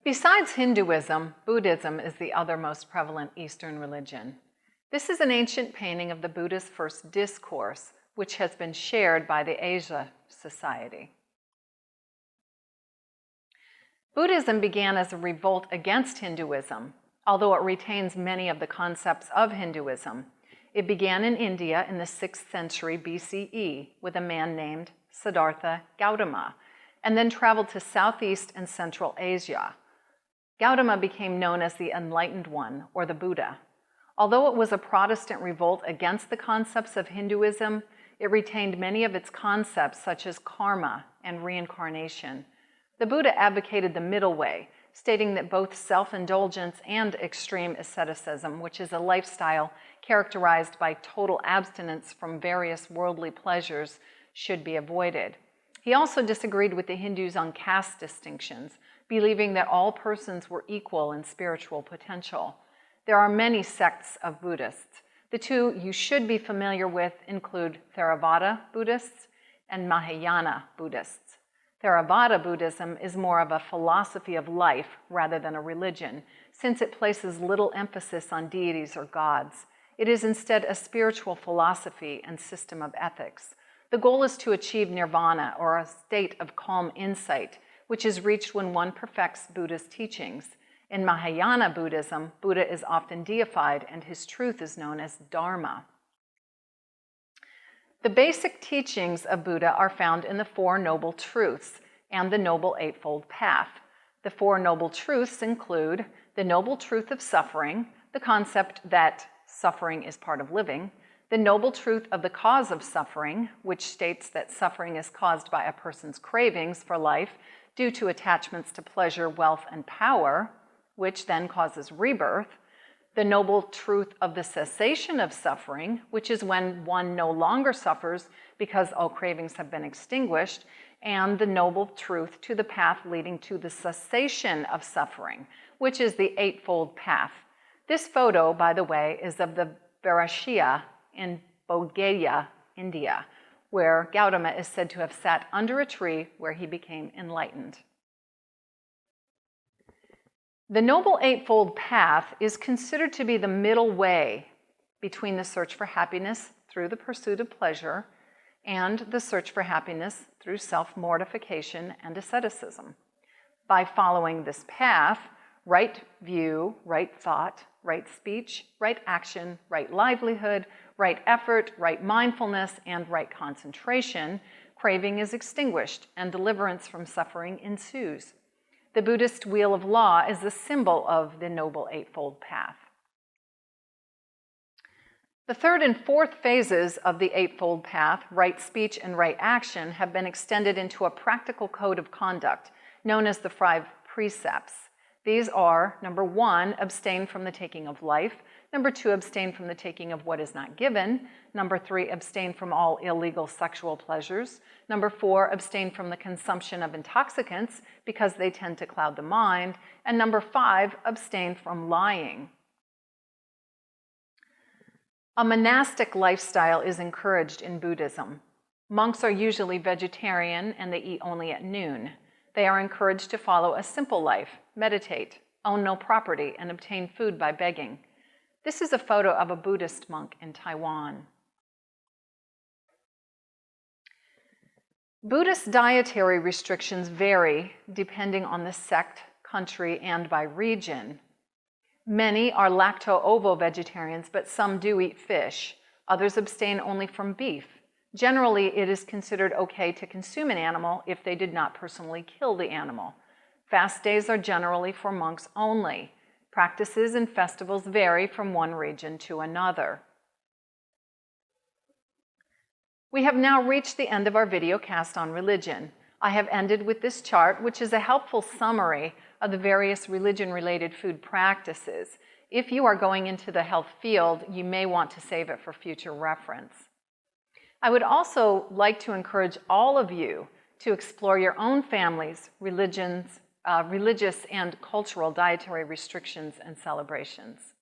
Besides Hinduism, Buddhism is the other most prevalent Eastern religion. This is an ancient painting of the Buddha's first discourse, which has been shared by the Asia Society. Buddhism began as a revolt against Hinduism, although it retains many of the concepts of Hinduism. It began in India in the 6th century BCE with a man named Siddhartha Gautama, and then traveled to Southeast and Central Asia. Gautama became known as the Enlightened One, or the Buddha. Although it was a Protestant revolt against the concepts of Hinduism, it retained many of its concepts such as karma and reincarnation. The Buddha advocated the middle way, stating that both self-indulgence and extreme asceticism, which is a lifestyle characterized by total abstinence from various worldly pleasures, should be avoided. He also disagreed with the Hindus on caste distinctions, believing that all persons were equal in spiritual potential. There are many sects of Buddhists. The two you should be familiar with include Theravada Buddhists and Mahayana Buddhists. Theravada Buddhism is more of a philosophy of life rather than a religion, since it places little emphasis on deities or gods. It is instead a spiritual philosophy and system of ethics. The goal is to achieve nirvana, or a state of calm insight, which is reached when one perfects Buddha's teachings. In Mahayana Buddhism, Buddha is often deified and his truth is known as Dharma. The basic teachings of Buddha are found in the Four Noble Truths and the Noble Eightfold Path. The Four Noble Truths include the noble truth of suffering, the concept that suffering is part of living, the noble truth of the cause of suffering, which states that suffering is caused by a person's cravings for life due to attachments to pleasure, wealth, and power, which then causes rebirth, the noble truth of the cessation of suffering, which is when one no longer suffers because all cravings have been extinguished, and the noble truth to the path leading to the cessation of suffering, which is the Eightfold Path. This photo, by the way, is of the Vairashya in Bodh Gaya, India, where Gautama is said to have sat under a tree where he became enlightened. The Noble Eightfold Path is considered to be the middle way between the search for happiness through the pursuit of pleasure and the search for happiness through self-mortification and asceticism. By following this path, right view, right thought, right speech, right action, right livelihood, right effort, right mindfulness, and right concentration, craving is extinguished and deliverance from suffering ensues. The Buddhist Wheel of Law is the symbol of the Noble Eightfold Path. The third and fourth phases of the Eightfold Path, right speech and right action, have been extended into a practical code of conduct known as the 5 precepts. These are, number 1, abstain from the taking of life. Number 2, abstain from the taking of what is not given. Number 3, abstain from all illegal sexual pleasures. Number 4, abstain from the consumption of intoxicants because they tend to cloud the mind. And number 5, abstain from lying. A monastic lifestyle is encouraged in Buddhism. Monks are usually vegetarian and they eat only at noon. They are encouraged to follow a simple life, meditate, own no property, and obtain food by begging. This is a photo of a Buddhist monk in Taiwan. Buddhist dietary restrictions vary depending on the sect, country, and by region. Many are lacto-ovo vegetarians, but some do eat fish. Others abstain only from beef. Generally, it is considered okay to consume an animal if they did not personally kill the animal. Fast days are generally for monks only. Practices and festivals vary from one region to another. We have now reached the end of our video cast on religion. I have ended with this chart, which is a helpful summary of the various religion-related food practices. If you are going into the health field, you may want to save it for future reference. I would also like to encourage all of you to explore your own family's religious and cultural dietary restrictions and celebrations.